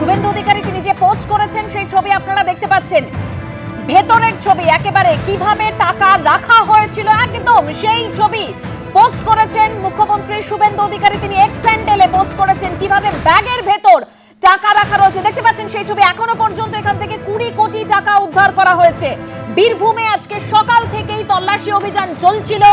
শুভেন্দু অধিকারী তিনি যে পোস্ট করেছেন সেই ছবি আপনারা দেখতে পাচ্ছেন। ভেতরের ছবি একেবারে কিভাবে টাকা রাখা হয়েছিল একদম সেই ছবি পোস্ট করেছেন মুখ্যমন্ত্রী শুভেন্দু অধিকারী। তিনি এক্স হ্যান্ডেলে পোস্ট করেছেন কিভাবে ব্যাগের ভেতর টাকা রাখা রয়েছে। দেখতে পাচ্ছেন সেই ছবি। এখনো পর্যন্ত এখান থেকে 20 কোটি টাকা উদ্ধার করা হয়েছে। বীরভূমে আজকে সকাল থেকেই তল্লাশি অভিযান চলছিল,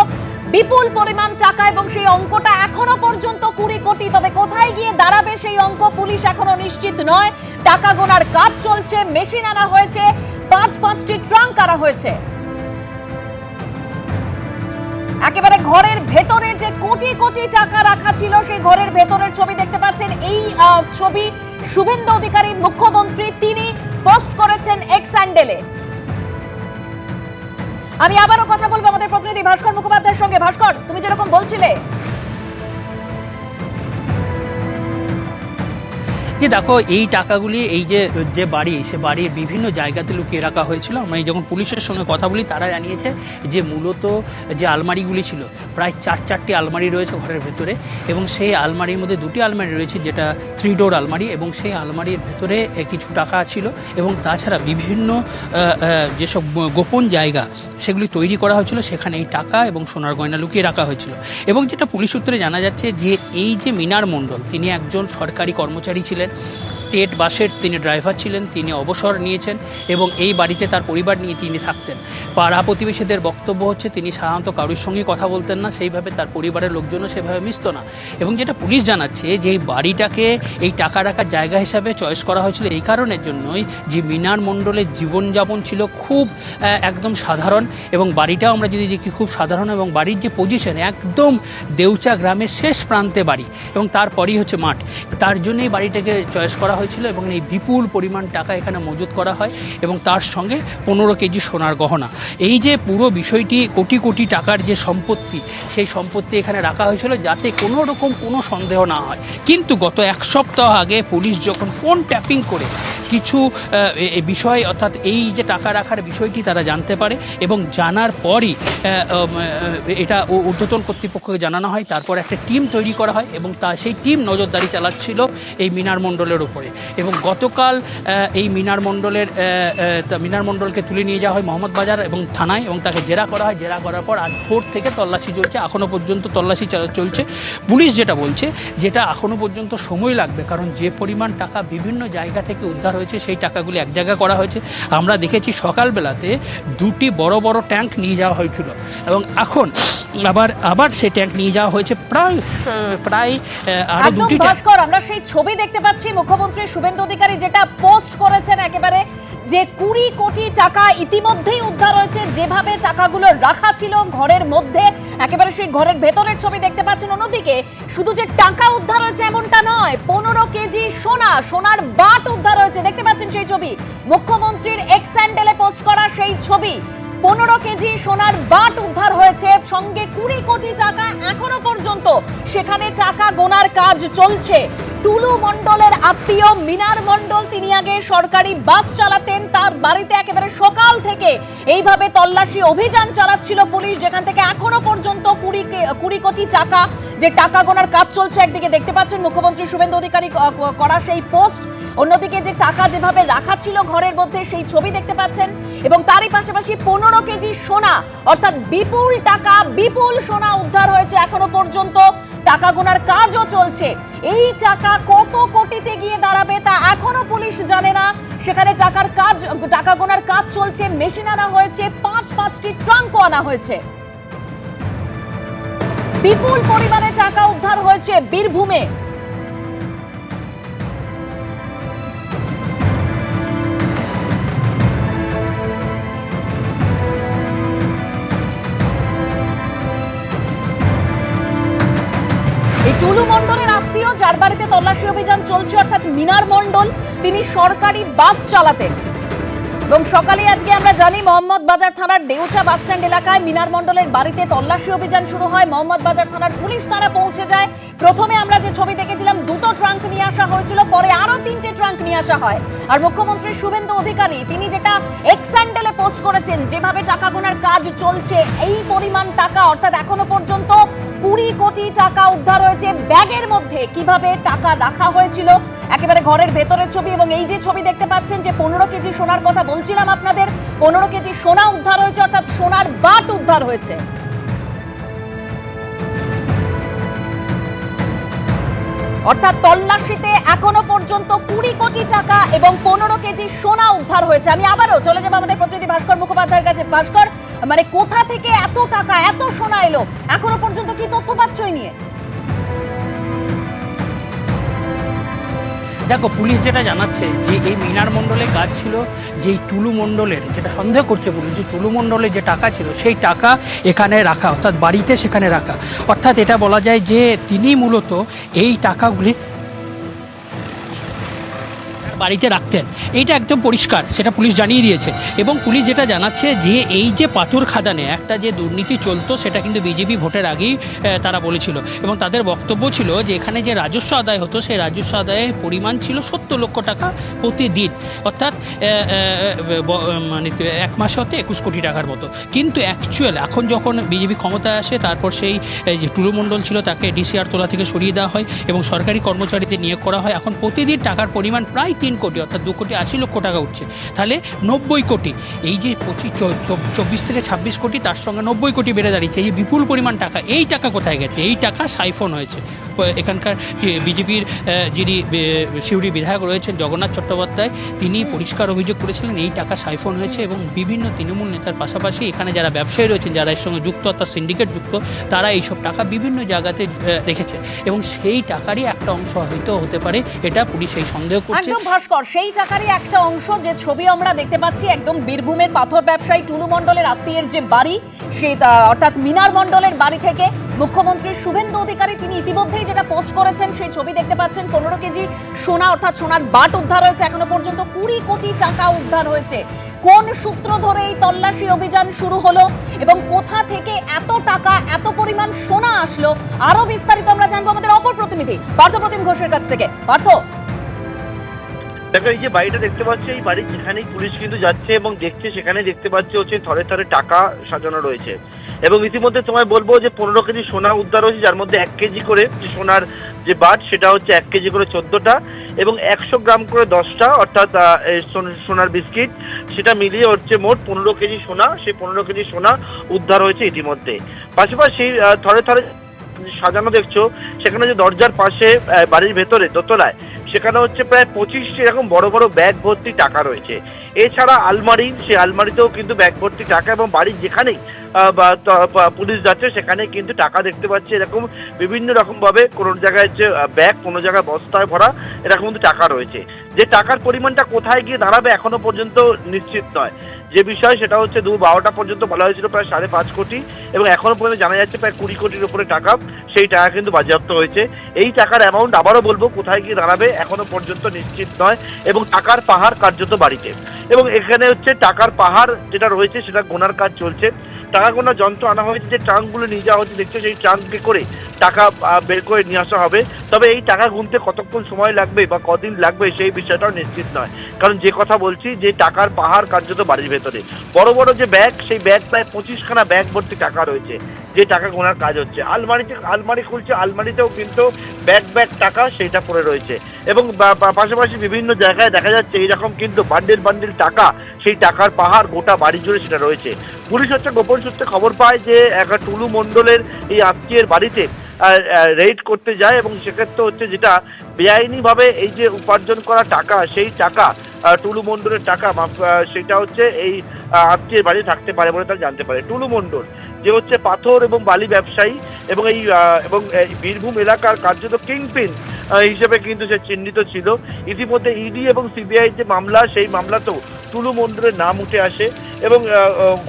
বিপুল পরিমাণ টাকা এবং সেই অঙ্কটা এখনো পর্যন্ত 20 কোটি। তবে কোথায় গিয়ে দাঁড়াবে সেই অঙ্ক পুলিশ এখনো নিশ্চিত নয়। টাকা গোনার কাজ চলছে, মেশিন আনা হয়েছে, 5টি ট্রাঙ্ক আনা হয়েছে। একেবারে ঘরের ভেতরে যে কোটি কোটি টাকা রাখা ছিল সেই ঘরের ভেতরের ছবি দেখতে পাচ্ছেন। এই ছবি শুভেন্দু অধিকারী মুখ্যমন্ত্রী তিনি পোস্ট করেছেন এক্স হ্যান্ডেলে। আমি আবারও কথা বলবো আমাদের প্রতিনিধি ভাস্কর মুখোপাধ্যায়ের সঙ্গে। ভাস্কর, তুমি যেরকম বলছিলে যে দেখো এই টাকাগুলি এই যে বাড়ি, সে বাড়ির বিভিন্ন জায়গাতে লুকিয়ে রাখা হয়েছিল। আমি যখন পুলিশের সঙ্গে কথা বলি তারা জানিয়েছে যে মূলত যে আলমারিগুলি ছিল প্রায় 4টি আলমারি রয়েছে ঘরের ভেতরে, এবং সেই আলমারির মধ্যে 2টি আলমারি রয়েছে যেটা 3 ডোর আলমারি, এবং সেই আলমারির ভেতরে কিছু টাকা ছিল। এবং তাছাড়া বিভিন্ন যেসব গোপন জায়গা সেগুলি তৈরি করা হয়েছিল, সেখানে এই টাকা এবং সোনার গয়না লুকিয়ে রাখা হয়েছিল। এবং যেটা পুলিশ সূত্রে জানা যাচ্ছে যে এই যে মিনার মণ্ডল তিনি একজন সরকারি কর্মচারী ছিলেন, স্টেট বাসের তিনি ড্রাইভার ছিলেন, তিনি অবসর নিয়েছেন এবং এই বাড়িতে তার পরিবার নিয়ে তিনি থাকতেন। পাড়া প্রতিবেশীদের বক্তব্য হচ্ছে তিনি সাধারণত কারোর সঙ্গে কথা বলতেন না, সেইভাবে তার পরিবারের লোকজনও সেভাবে মিশত না। এবং যেটা পুলিশ জানাচ্ছে যে এই বাড়িটাকে এই টাকা রাখার জায়গা হিসাবে চয়েস করা হয়েছিল এই কারণের জন্যই যে মিনার মণ্ডলের জীবনযাপন ছিল খুব একদম সাধারণ, এবং বাড়িটাও আমরা যদি দেখি খুব সাধারণ, এবং বাড়ির যে পজিশন একদম দেউচা গ্রামের শেষ প্রান্তে বাড়ি, এবং তারপরেই হচ্ছে মাঠ। তার জন্যই বাড়িটাকে চয়েস করা হয়েছিল এবং এই বিপুল পরিমাণ টাকা এখানে মজুত করা হয়, এবং তার সঙ্গে 15 কেজি সোনার গহনা। এই যে পুরো বিষয়টি কোটি কোটি টাকার যে সম্পত্তি, সেই সম্পত্তি এখানে রাখা হয়েছিল যাতে কোনো রকম কোনো সন্দেহ না হয়। কিন্তু গত 1 সপ্তাহ আগে পুলিশ যখন ফোন ট্যাপিং করে কিছু বিষয় অর্থাৎ এই যে টাকা রাখার বিষয়টি তারা জানতে পারে, এবং জানার পরই এটা ঊর্ধ্বতন কর্তৃপক্ষকে জানানো হয়। তারপর একটা টিম তৈরি করা হয় এবং সেই টিম নজরদারি চালাচ্ছিল এই মিনার মণ্ডলের উপরে। এবং গতকাল এই মিনার মণ্ডলকে তুলে নিয়ে যাওয়া হয় মোহাম্মদবাজার এবং থানায়, এবং তাকে জেরা করা হয়। জেরা করার পর আজ ভোর থেকে তল্লাশি চলছে, এখনও পর্যন্ত তল্লাশি চলছে। পুলিশ যেটা বলছে যেটা এখনও পর্যন্ত সময় লাগবে, কারণ যে পরিমাণ টাকা বিভিন্ন জায়গা থেকে উদ্ধার হয়েছে সেই টাকাগুলি এক জায়গায় করা হয়েছে। আমরা দেখেছি সকালবেলাতে 2টি বড় বড় ট্যাঙ্ক নিয়ে যাওয়া হয়েছিল, এবং এখন আবার সেই ট্যাঙ্ক নিয়ে যাওয়া হয়েছে প্রায় আরো 2টি ট্যাঙ্ক। আমরা সেই ছবি দেখতে পাচ্ছি মুখ্যমন্ত্রী শুভেন্দু অধিকারী যেটা পোস্ট করেছেন একেবারে, যে 20 কোটি টাকা ইতিমধ্যেই উদ্ধার হয়েছে। যেভাবে টাকাগুলো রাখা ছিল ঘরের মধ্যে, একেবারে সেই ঘরের ভেতরের ছবি দেখতে পাচ্ছেন। অন্যদিকে শুধু যে টাকা উদ্ধার হয়েছে এমনটা নয়, 15 কেজি সোনার বাট উদ্ধার হয়েছে। দেখতে পাচ্ছেন সেই ছবি, মুখ্যমন্ত্রীর এক্স হ্যান্ডেলে পোস্ট করা সেই ছবি। 15 কেজি সোনার বাট উদ্ধার হয়েছে, সঙ্গে 20 কোটি টাকা। এখনো পর্যন্ত সেখানে টাকা গোনার কাজ চলছে। টুলু মণ্ডলের আত্মীয় মিনার মণ্ডল, তিনি আগে সরকারি বাস চালাতেন। তার বাড়িতে একেবারে সকাল থেকে এইভাবে তল্লাশি অভিযান চালাচ্ছিল পুলিশ, যেখান থেকে এখনো পর্যন্ত 20 কোটি টাকা যে টাকা গোনার কাজ চলছে। একদিকে দেখতে পাচ্ছেন মুখ্যমন্ত্রী শুভেন্দু অধিকারী করা সেই পোস্ট, অন্যদিকে যে টাকা যেভাবে রাখা ছিল ঘরের মধ্যে সেই ছবি দেখতে পাচ্ছেন, এবং তারই পাশাপাশি 15 কেজি সোনা অর্থাৎ বিপুল টাকা, বিপুল সোনা উদ্ধার হয়েছে। এখনো পর্যন্ত টাকা গোনার কাজও চলছে। এই টাকা কত কোটিতে গিয়ে দাঁড়াবে তা এখনো পুলিশ জানে না। সেখানে টাকা গোনার কাজ চলছে, মেশিন আনা হয়েছে, 5টি ট্রাঙ্কও আনা হয়েছে। বিপুল পরিমাণে টাকা উদ্ধার হয়েছে বীরভূমে। এই টুলু মণ্ডলের আত্মীয় যার বাড়িতে তল্লাশি অভিযান চলছে অর্থাৎ মিনার মণ্ডল, তিনি সরকারি বাস চালাতেন। এবং সকালে আজকে আমরা জানি মোহাম্মদবাজার থানার দেউচা বাস স্ট্যান্ড এলাকায় মিনার মণ্ডলের বাড়িতে তল্লাশি অভিযান শুরু হয়। মোহাম্মদবাজার থানার পুলিশ তারা পৌঁছে যায়। প্রথমে আমরা যে ছবি দেখেছিলাম 2টো ট্রাঙ্ক নিয়ে আসা হয়েছিল, পরে আরো 3টে ট্রাঙ্ক নিয়ে আসা হয়। আর মুখ্যমন্ত্রী শুভেন্দু অধিকারী তিনি যেটা এক্স হ্যান্ডেলে পোস্ট করেছেন, যেভাবে টাকা গোনার কাজ চলছে, এই পরিমাণ টাকা অর্থাৎ এখনো পর্যন্ত 20 কোটি টাকা উদ্ধার হয়েছে। ব্যাগের মধ্যে কিভাবে টাকা রাখা হয়েছিল একেবারে ঘরের ভেতরের ছবি, এবং এই যে ছবি দেখতে পাচ্ছেন যে 15 কেজি সোনার কথা বলছিলাম আপনাদের, 15 কেজি সোনা উদ্ধার হয়েছে, অর্থাৎ সোনার বাট উদ্ধার হয়েছে। অর্থাৎ তল্লাশিতে এখনো পর্যন্ত 20 কোটি টাকা এবং 15 কেজি সোনা উদ্ধার হয়েছে। আমি আবারও চলে যাবো আমাদের প্রতিনিধি ভাস্কর মুখোপাধ্যায়ের কাছে। ভাস্কর, মানে কোথা থেকে এত টাকা এত সোনা এলো, এখনো পর্যন্ত কি তথ্য পাচ্ছ এই নিয়ে? দেখো, পুলিশ যেটা জানাচ্ছে যে এই মিনার মণ্ডলের কাজ ছিল যে এই টুলু মণ্ডলের, যেটা সন্দেহ করছে পুলিশ, যে টুলু মণ্ডলের যে টাকা ছিল সেই টাকা এখানে রাখা, অর্থাৎ বাড়িতে সেখানে রাখা। অর্থাৎ এটা বলা যায় যে তিনি মূলত এই টাকাগুলি বাড়িতে রাখতেন, এইটা একদম পরিষ্কার, সেটা পুলিশ জানিয়ে দিয়েছে। এবং পুলিশ যেটা জানাচ্ছে যে এই যে পাথর খাদানে একটা যে দুর্নীতি চলতো সেটা কিন্তু বিজেপি ভোটের আগেই তারা বলেছিল, এবং তাদের বক্তব্য ছিল যে এখানে যে রাজস্ব আদায় হতো সেই রাজস্ব আদায়ের পরিমাণ ছিল 70 লক্ষ টাকা প্রতিদিন, অর্থাৎ মানে এক মাসে হতে 21 কোটি টাকার মতো। কিন্তু অ্যাকচুয়াল এখন যখন বিজেপি ক্ষমতায় আসে তারপর সেই যে টুলু মণ্ডল ছিল তাকে ডিসিআর তোলা থেকে সরিয়ে দেওয়া হয় এবং সরকারি কর্মচারীদের নিয়োগ করা হয়। এখন প্রতিদিন টাকার পরিমাণ প্রায় 3 কোটি, অর্থাৎ 2 কোটি 80 লক্ষ টাকা উঠছে। তাহলে 90 কোটি, এই যে 24 থেকে 26 কোটি, তার সঙ্গে 90 কোটি বেড়ে দাঁড়িয়েছে। এই বিপুল পরিমাণ টাকা, এই টাকা কোথায় গেছে? এই টাকা সাইফন হয়েছে। এখানকার বিজেপির যিনি সিউড়ি বিধায়ক রয়েছেন জগন্নাথ চট্টোপাধ্যায়, তিনি পরিষ্কার অভিযোগ করেছিলেন এই টাকা সাইফন হয়েছে, এবং বিভিন্ন তৃণমূল নেতার পাশাপাশি এখানে যারা ব্যবসায়ী রয়েছেন, যারা এর সঙ্গে যুক্ত অর্থাৎ সিন্ডিকেট যুক্ত, তারা এইসব টাকা বিভিন্ন জায়গাতে রেখেছে, এবং সেই টাকারই একটা অংশ হয়তো হতে পারে, এটা পুলিশ এই সন্দেহ করছে। একদম ভাস্কর, সেই টাকারই একটা অংশ যে ছবি আমরা দেখতে পাচ্ছি, একদম বীরভূমের পাথর ব্যবসায়ী টুলু মণ্ডলের আত্মীয়ের যে বাড়ি, সেই অর্থাৎ মিনার মণ্ডলের বাড়ি থেকে মুখ্যমন্ত্রী শুভেন্দু অধিকারী তিনি ইতিমধ্যেই যেটা পোস্ট করেছেন সেই ছবি দেখতে পাচ্ছেন। 15 কেজি সোনা অর্থাৎ সোনার বাট উদ্ধার হয়েছে, এখনো পর্যন্ত 20 কোটি টাকা উদ্ধার হয়েছে। কোন সূত্র ধরে এই তল্লাশি অভিযান শুরু হলো এবং কোথা থেকে এত টাকা এত পরিমাণ সোনা আসলো, আরো বিস্তারিত আমরা জানবো আমাদের অপর প্রতিনিধি পার্থপ্রতিম ঘোষের কাছ থেকে। পার্থ, দেখো, এই যে বাড়িটা দেখতে পাচ্ছি, এই বাড়ির যেখানেই পুলিশ কিন্তু যাচ্ছে এবং দেখছে, সেখানে দেখতে পাচ্ছি হচ্ছে থরে থরে টাকা সাজানো রয়েছে। এবং ইতিমধ্যে তোমায় বলবো যে 15 কেজি সোনা উদ্ধার হয়েছে, যার মধ্যে 1 কেজি করে যে সোনার যে বাট সেটা হচ্ছে 1 কেজি করে 14টা, এবং 100 গ্রাম করে 10টা, অর্থাৎ সোনার বিস্কিট, সেটা মিলিয়ে হচ্ছে মোট 15 কেজি সোনা। সেই 15 কেজি সোনা উদ্ধার হয়েছে ইতিমধ্যে। পাশাপাশি থরে থরে সাজানো দেখছো, সেখানে যে দরজার পাশে বাড়ির ভেতরে দোতলায়, সেখানে হচ্ছে প্রায় 25টি এরকম বড় বড় ব্যাগ ভর্তি টাকা রয়েছে। এছাড়া আলমারি, সেই আলমারিতেও কিন্তু ব্যাগ ভর্তি টাকা, এবং বাড়ির যেখানেই পুলিশ যাচ্ছে সেখানে কিন্তু টাকা দেখতে পাচ্ছি এরকম বিভিন্ন রকম ভাবে, কোনো জায়গায় হচ্ছে ব্যাগ, কোনো জায়গায় বস্তায় ভরা, এরকম কিন্তু টাকা রয়েছে। যে টাকার পরিমাণটা কোথায় গিয়ে দাঁড়াবে এখনো পর্যন্ত নিশ্চিত নয়। যে বিষয় সেটা হচ্ছে 12টা পর্যন্ত বলা হয়েছিল প্রায় 5.5 কোটি, এবং এখনো পর্যন্ত জানা যাচ্ছে প্রায় 20 কোটির উপরে টাকা সেই টাকা কিন্তু বাজেয়াপ্ত হয়েছে। এই টাকার অ্যামাউন্ট আবারও বলবো কোথায় গিয়ে দাঁড়াবে এখনো পর্যন্ত নিশ্চিত নয়, এবং টাকার পাহাড় কার্যত বাড়িতে। এবং এখানে হচ্ছে টাকার পাহাড় যেটা রয়েছে সেটা গোনার কাজ চলছে। টাকা গোনার যন্ত্র আনা হয়েছে, যে ট্রাঙ্কগুলো নিয়ে যাওয়া হচ্ছে দেখছে, সেই ট্রাঙ্কে করে টাকা বের করে নিয়ে আসা হবে। তবে এই টাকা গুনতে কতক্ষণ সময় লাগবে বা কদিন লাগবে সেই বিষয়টাও নিশ্চিত নয়, কারণ যে কথা বলছি যে টাকার পাহাড় কার্যত বাড়ির ভেতরে। বড় বড় যে ব্যাগ, সেই ব্যাগ প্রায় 25খানা ব্যাগ ভর্তি টাকা রয়েছে, যে টাকা গোনার কাজ হচ্ছে। আলমারি খুলছে, আলমারিতেও কিন্তু ব্যাগ টাকা সেইটা পড়ে রয়েছে। এবং পাশাপাশি বিভিন্ন জায়গায় দেখা যাচ্ছে এইরকম কিন্তু বান্ডিল টাকা, সেই টাকার পাহাড় গোটা বাড়ি জুড়ে সেটা রয়েছে। পুলিশ হচ্ছে গোপন সূত্রে খবর পায় যে একটা টুলু মণ্ডলের এই আত্মীয়ের বাড়িতে রেড করতে যায়, এবং সেক্ষেত্রে হচ্ছে যেটা বেআইনিভাবে এই যে উপার্জন করা টাকা, সেই টাকা টুলু মণ্ডলের টাকা, সেটা হচ্ছে এই আত্মীয়ের বাড়ি থাকতে পারে বলে তারা জানতে পারে। টুলু মণ্ডল যে হচ্ছে পাথর এবং বালি ব্যবসায়ী, এবং এই বীরভূম এলাকার কার্যত কিংপিন হিসেবে কিন্তু সে চিহ্নিত ছিল। ইতিমধ্যে ইডি এবং সিবিআই যে মামলা, সেই মামলাতেও টুলু মণ্ডলের নাম উঠে আসে, এবং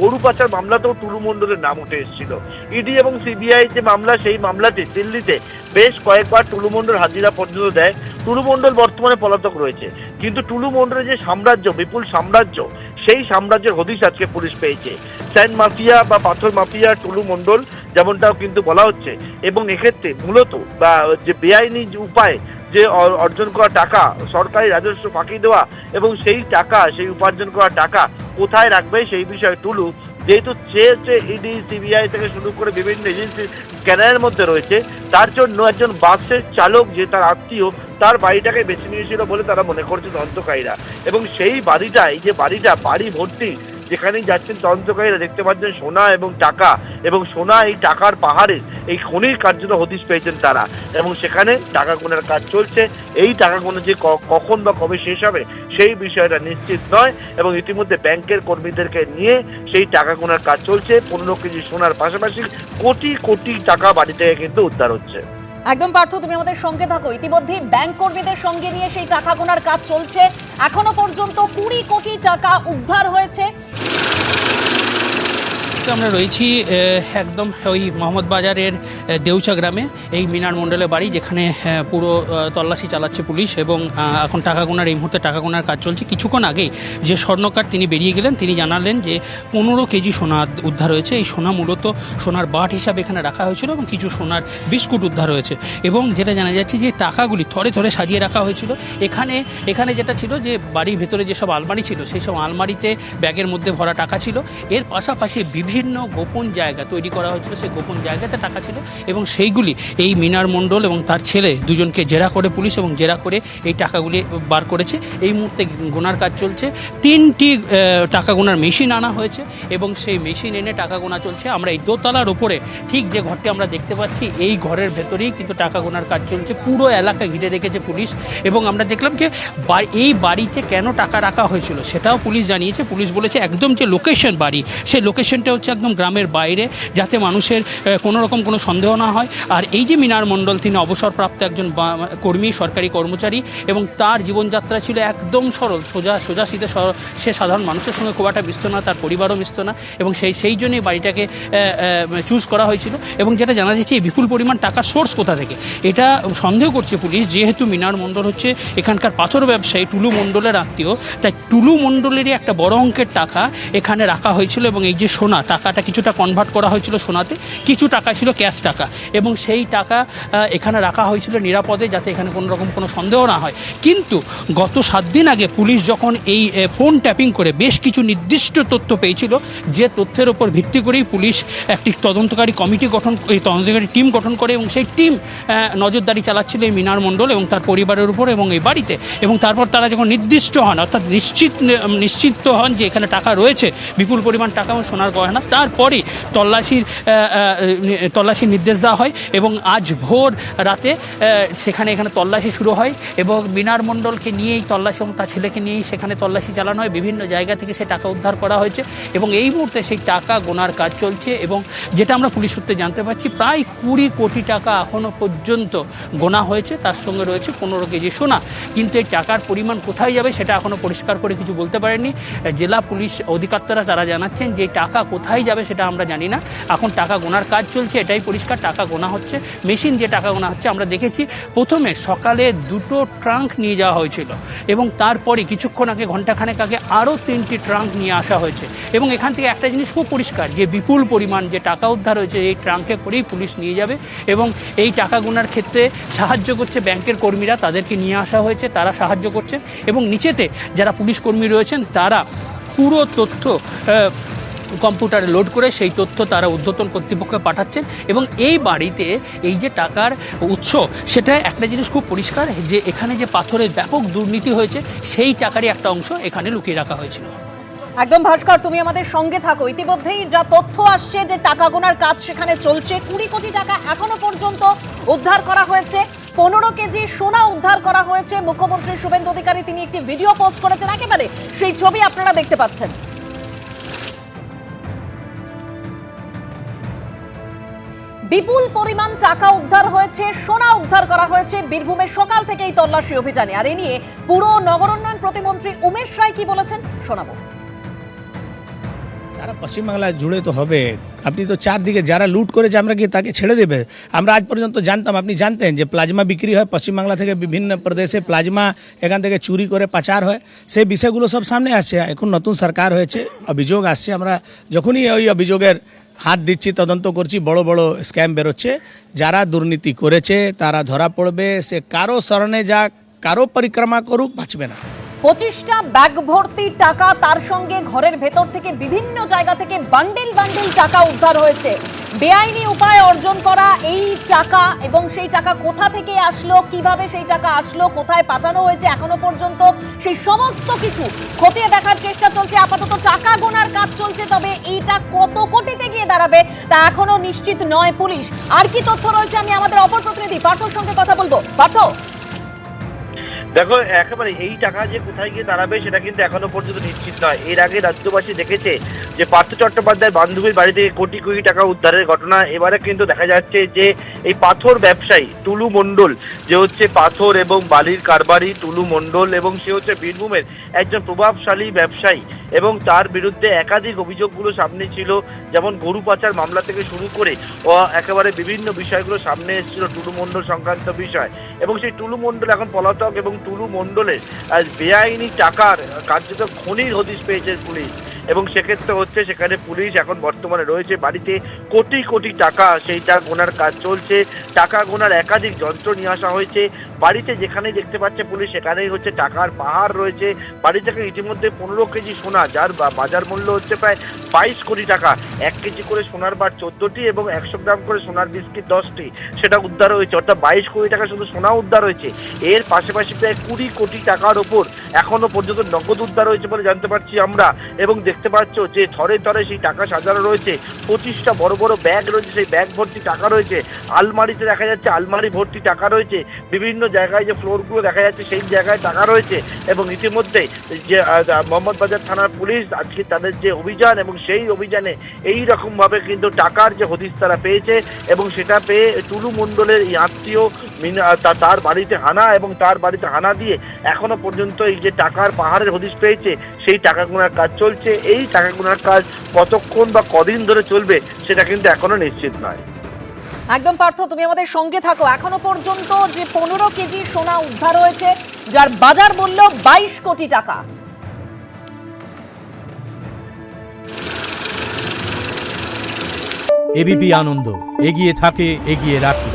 গরু পাচার মামলাতেও টুলু মণ্ডলের নাম উঠে এসেছিল। ইডি এবং সিবিআই যে মামলা, সেই মামলাতে দিল্লিতে বেশ কয়েকবার টুলু মণ্ডল হাজিরা পর্যন্ত দেয়। টুলু মণ্ডল বর্তমানে পলাতক রয়েছে, কিন্তু টুলু মণ্ডলের যে সাম্রাজ্য, বিপুল সাম্রাজ্য, সেই সাম্রাজ্যের হদিশ আজকে পুলিশ পেয়েছে। স্যান্ড মাফিয়া বা পাথর মাফিয়া টুলু মণ্ডল, যেমনটাও কিন্তু বলা হচ্ছে। এবং এক্ষেত্রে মূলত বা যে বেআইনি উপায় যে অর্জন করা টাকা, সরকারি রাজস্ব ফাঁকি দেওয়া, এবং সেই টাকা, সেই উপার্জন করা টাকা কোথায় রাখবে সেই বিষয়ে টুলু যেহেতু চেয়েছে ইডি সিবিআই থেকে শুরু করে বিভিন্ন এজেন্সি স্ক্যানারের মধ্যে রয়েছে, তার জন্য একজন বাসের চালক যে তার আত্মীয় তার বাড়িটাকে বেছে নিয়েছিল বলে তারা মনে করছে তদন্তকারীরা। এবং সেই বাড়িটা, এই যে বাড়ি ভর্তি, যেখানেই যাচ্ছেন তদন্তকারীরা দেখতে পাচ্ছেন সোনা এবং টাকা, এবং সোনা এই টাকার পাহাড়ে এই খনির কার্যত হদিশ পেয়েছেন তারা, এবং সেখানে টাকা গোনার কাজ চলছে। এই টাকা গোনা যে কখন বা কবে শেষ হবে সেই বিষয়টা নিশ্চিত নয়, এবং ইতিমধ্যে ব্যাংকের কর্মীদেরকে নিয়ে সেই টাকা গোনার কাজ চলছে। 15 কেজি সোনার পাশাপাশি কোটি কোটি টাকা বাড়ি থেকে কিন্তু উদ্ধার হচ্ছে। একদম পার্থ, তুমি আমাদের সঙ্গে থাকো। ইতিমধ্যে ব্যাংক কর্মীদের সঙ্গে নিয়ে সেই টাকা গোনার কাজ চলছে। এখনো পর্যন্ত 20 কোটি টাকা উদ্ধার হয়েছে। আমরা রয়েছি একদম ওই মোহাম্মদ বাজারের দেউচা গ্রামে, এই মিনার মণ্ডলের বাড়ি, যেখানে পুরো তল্লাশি চালাচ্ছে পুলিশ, এবং এখন টাকা গোনার, এই মুহূর্তে টাকা গোনার কাজ চলছে। কিছুক্ষণ আগেই যে স্বর্ণকার তিনি বেরিয়ে গেলেন, তিনি জানালেন যে 15 কেজি সোনা উদ্ধার হয়েছে। এই সোনা মূলত সোনার বাট হিসাবে এখানে রাখা হয়েছিল, এবং কিছু সোনার বিস্কুট উদ্ধার হয়েছে। এবং যেটা জানা যাচ্ছে যে টাকাগুলি থরে থরে সাজিয়ে রাখা হয়েছিল। এখানে যেটা ছিল যে বাড়ির ভেতরে যেসব আলমারি ছিল, সেই সব আলমারিতে ব্যাগের মধ্যে ভরা টাকা ছিল। এর পাশাপাশি বিভিন্ন গোপন জায়গা তৈরি করা হয়েছিল, সেই গোপন জায়গাতে টাকা ছিল, এবং সেইগুলি এই মিনার মণ্ডল এবং তার ছেলে দুজনকে জেরা করে পুলিশ, এবং জেরা করে এই টাকাগুলি বার করেছে। এই মুহূর্তে গোনার কাজ চলছে। 3টি টাকা গোনার মেশিন আনা হয়েছে, এবং সেই মেশিন এনে টাকা গোনা চলছে। আমরা এই দোতলার ওপরে ঠিক যে ঘরটি আমরা দেখতে পাচ্ছি, এই ঘরের ভেতরেই কিন্তু টাকা গোনার কাজ চলছে। পুরো এলাকা ঘিরে রেখেছে পুলিশ, এবং আমরা দেখলাম যে এই বাড়িতে কেন টাকা রাখা হয়েছিল সেটাও পুলিশ জানিয়েছে। পুলিশ বলেছে একদম যে লোকেশন বাড়ি, সেই লোকেশনটা হচ্ছে একদম গ্রামের বাইরে, যাতে মানুষের কোনো রকম কোনো সন্দেহ না হয়। আর এই যে মিনার মণ্ডল, তিনি অবসরপ্রাপ্ত একজন কর্মী, সরকারি কর্মচারী, এবং তার জীবনযাত্রা ছিল একদম সরল, সোজা সিধে। সে সাধারণ মানুষের সঙ্গে খুব একটা মিশত না, তার পরিবারও মিশত না, এবং সেই জন্যই বাড়িটাকে চুজ করা হয়েছিল। এবং যেটা জানা যাচ্ছে এই বিপুল পরিমাণ টাকার সোর্স কোথা থেকে, এটা সন্দেহ করছে পুলিশ। যেহেতু মিনার মণ্ডল হচ্ছে এখানকার পাথর ব্যবসায়ী টুলু মণ্ডলের আত্মীয়, তাই টুলু মণ্ডলেরই একটা বড় অঙ্কের টাকা এখানে রাখা হয়েছিল। এবং এই যে সোনা, টাকাটা কিছুটা কনভার্ট করা হয়েছিল সোনাতে, কিছু টাকা ছিল ক্যাশ টাকা, এবং সেই টাকা এখানে রাখা হয়েছিল নিরাপদে, যাতে এখানে কোনো রকম কোনো সন্দেহ না হয়। কিন্তু গত 7 দিন আগে পুলিশ যখন এই ফোন ট্যাপিং করে বেশ কিছু নির্দিষ্ট তথ্য পেয়েছিল, যে তথ্যের ওপর ভিত্তি করেই পুলিশ একটি তদন্তকারী তদন্তকারী টিম গঠন করে, এবং সেই টিম নজরদারি চালাচ্ছিল এই মিনার মণ্ডল এবং তার পরিবারের উপর এবং এই বাড়িতে। এবং তারপর তারা যখন নির্দিষ্ট হন, অর্থাৎ নিশ্চিত হন যে এখানে টাকা রয়েছে, বিপুল পরিমাণ টাকা এবং সোনার গয়না, তারপরই তল্লাশির নির্দেশ দেওয়া হয়। এবং আজ ভোর রাতে এখানে তল্লাশি শুরু হয়, এবং মিনার মণ্ডলকে নিয়েই তল্লাশি এবং তার ছেলেকে নিয়েই সেখানে তল্লাশি চালানো হয়। বিভিন্ন জায়গা থেকে সে টাকা উদ্ধার করা হয়েছে, এবং এই মুহূর্তে সেই টাকা গোনার কাজ চলছে। এবং যেটা আমরা পুলিশ সূত্রে জানতে পারছি, প্রায় 20 কোটি টাকা এখনও পর্যন্ত গোনা হয়েছে। তার সঙ্গে রয়েছে 15 কেজি সোনা। কিন্তু এই টাকার পরিমাণ কোথায় যাবে সেটা এখনও পরিষ্কার করে কিছু বলতে পারেনি জেলা পুলিশ অধিকর্তারা। তারা জানাচ্ছেন যে টাকা কোথায় যাবে সেটা আমরা জানি না, এখন টাকা গোনার কাজ চলছে, এটাই পরিষ্কার। টাকা গোনা হচ্ছে, মেশিন দিয়ে টাকা গোনা হচ্ছে। আমরা দেখেছি প্রথমে সকালে 2টো ট্রাঙ্ক নিয়ে যাওয়া হয়েছিল, এবং তারপরে কিছুক্ষণ আগে, ঘণ্টাখানেক আগে, আরও 3টি ট্রাঙ্ক নিয়ে আসা হয়েছে। এবং এখান থেকে একটা জিনিস খুব পরিষ্কার, যে বিপুল পরিমাণ যে টাকা উদ্ধার হয়েছে এই ট্রাঙ্কে করেই পুলিশ নিয়ে যাবে। এবং এই টাকা গোনার ক্ষেত্রে সাহায্য করছে ব্যাংকের কর্মীরা, তাদেরকে নিয়ে আসা হয়েছে, তারা সাহায্য করছেন। এবং নিচেতে যারা পুলিশ কর্মী রয়েছেন, তারা পুরো তথ্য কম্পিউটারে লোড করে সেই তথ্য তারা ঊর্ধ্বতন কর্তৃপক্ষকে পাঠাচ্ছেন। এবং এই বাড়িতে এই যে টাকার উৎস, সেটা একটা জিনিস খুব পরিষ্কার, যে এখানে যে পাথরের ব্যাপক দুর্নীতি হয়েছে, সেই টাকারই একটা অংশ এখানে লুকিয়ে রাখা হয়েছিল। একদম ভাস্কর, তুমি আমাদের সঙ্গে থাকো। ইতিমধ্যেই যা তথ্য আসছে যে টাকা গোনার কাজ সেখানে চলছে। 20 কোটি টাকা এখনো পর্যন্ত উদ্ধার করা হয়েছে, 15 কেজি সোনা উদ্ধার করা হয়েছে। মুখ্যমন্ত্রী শুভেন্দু অধিকারী তিনি একটি ভিডিও পোস্ট করেছেন, একেবারে সেই ছবি আপনারা দেখতে পাচ্ছেন। বিপুল পরিমাণ টাকা উদ্ধার হয়েছে, সোনা উদ্ধার করা হয়েছে। বীরভূমে সকাল থেকেই তল্লাশি অভিযানে। আর এ নিয়ে পুরো নগর উন্নয়ন প্রতিমন্ত্রী উমেশ রায় কি বলেছেন শোনাবো। সারা পশ্চিমবাংলা জুড়ে তো হবে, আপনি তো চারদিকে যারা লুট করেছে আমরা কি তাকে ছেড়ে দেবে? আমরা আজ পর্যন্ত জানতাম, আপনি জানতেন যে প্লাজমা বিক্রি হয় পশ্চিমবাংলা থেকে, বিভিন্ন প্রদেশে প্লাজমা এখান থেকে চুরি করে পাচার হয়, সেই বিষয়গুলো সব সামনে আসছে। এখন নতুন সরকার হয়েছে, অভিযোগ আসছে, আমরা যখনই ওই অভিযোগের হাত দিচ্ছি, তদন্ত করছি, বড় বড় স্ক্যাম বেরোচ্ছে। যারা দুর্নীতি করেছে তারা ধরা পড়বে, সে কারো শরণে যাক, কারো পরিক্রমা করুক, বাঁচবে না। 25টা ব্যাগ ভর্তি টাকা, তার সঙ্গে ঘরের ভেতর থেকে বিভিন্ন জায়গা থেকে বান্ডিল বান্ডিল টাকা উদ্ধার হয়েছে। বেআইনি উপায়ে অর্জন করা এই টাকা, এবং সেই টাকা কোথা থেকে আসলো, কিভাবে সেই টাকা আসলো, কোথায় পাঠানো হয়েছে, এখনো পর্যন্ত সেই সমস্ত কিছু খতিয়ে দেখার চেষ্টা চলছে। আপাতত টাকা গোনার কাজ চলছে, তবে এইটা কত কোটিতে গিয়ে দাঁড়াবে তা এখনো নিশ্চিত নয় পুলিশ। আর কি তথ্য রয়েছে আমি আমাদের অপর প্রতিনিধি পার্থর সঙ্গে কথা বলবো। পার্থ, দেখো একেবারে এই টাকা যে কোথায় গিয়ে দাঁড়াবে সেটা কিন্তু এখনো পর্যন্ত নিশ্চিত নয়। এর আগে রাজ্যবাসী দেখেছে যে পার্থ চট্টোপাধ্যায়ের বান্ধবীর বাড়ি থেকে কোটি কোটি টাকা উদ্ধারের ঘটনা। এবারে কিন্তু দেখা যাচ্ছে যে এই পাথর ব্যবসায়ী টুলু মণ্ডল, যে হচ্ছে পাথর এবং বালির কারবারি টুলু মণ্ডল, এবং সে হচ্ছে বীরভূমের একজন প্রভাবশালী ব্যবসায়ী, এবং তার বিরুদ্ধে একাধিক অভিযোগগুলো সামনে ছিল, যেমন গরু পাচার মামলা থেকে শুরু করে একেবারে বিভিন্ন বিষয়গুলো সামনে এসেছিল টুলু মণ্ডল সংক্রান্ত বিষয়। এবং সেই টুলু মণ্ডল এখন পলাতক, এবং টুলু মণ্ডলের বেআইনি টাকার কার্যত খনির হদিশ পেয়েছে পুলিশ। এবং সেক্ষেত্রে হচ্ছে সেখানে পুলিশ এখন বর্তমানে রয়েছে বাড়িতে কোটি কোটি টাকা, সেইটা গোনার কাজ চলছে। টাকা গোনার একাধিক যন্ত্র নিয়ে আসা হয়েছে বাড়িতে, যেখানেই দেখতে পাচ্ছে পুলিশ সেখানেই হচ্ছে টাকার পাহাড় রয়েছে। বাড়ি থেকে ইতিমধ্যে 15 কেজি সোনা, যার বাজার মূল্য হচ্ছে প্রায় 22 কোটি টাকা, 1 কেজি করে সোনার বার 14টি এবং 100 গ্রাম করে সোনার বিস্কিট 10টি, সেটা উদ্ধার হয়েছে। অর্থাৎ 22 কোটি টাকা শুধু সোনা উদ্ধার হয়েছে। এর পাশাপাশি প্রায় 20 কোটি টাকার ওপর এখনো পর্যন্ত নগদ উদ্ধার হয়েছে বলে জানতে পারছি আমরা। এবং দেখতে পাচ্ছ যে থরে থরে সেই টাকা সাজানো রয়েছে, 25টা বড় বড় ব্যাগ রয়েছে, সেই ব্যাগ ভর্তি টাকা রয়েছে। আলমারিতে দেখা যাচ্ছে আলমারি ভর্তি টাকা রয়েছে, বিভিন্ন জায়গায় যে ফ্লোরগুলো দেখা যাচ্ছে সেই জায়গায় টাকা রয়েছে। এবং ইতিমধ্যে যে মোহাম্মদবাজার থানার পুলিশ আজকে তাদের যে অভিযান, এবং সেই অভিযানে এই রকমভাবে কিন্তু টাকার যে হদিশ তারা পেয়েছে, এবং সেটা পেয়ে টুলু মণ্ডলের এই আত্মীয় তার বাড়িতে হানা, এবং তার বাড়িতে হানা দিয়ে এখনো পর্যন্ত এই যে টাকার পাহাড়ের হদিশ পেয়েছে, সেই টাকা গোনার কাজ চলছে। এই টাকা গোনার কাজ কতক্ষণ বা কদিন ধরে চলবে সেটা কিন্তু এখনো নিশ্চিত নয়। একদম পার্থ, তুমি আমাদের সঙ্গে থাকো। এখনো পর্যন্ত যে 15 কেজি সোনা উদ্ধার হয়েছে, যার বাজার মূল্য 22 কোটি টাকা। এবিপি আনন্দ, এগিয়ে থাকে, এগিয়ে রাখে।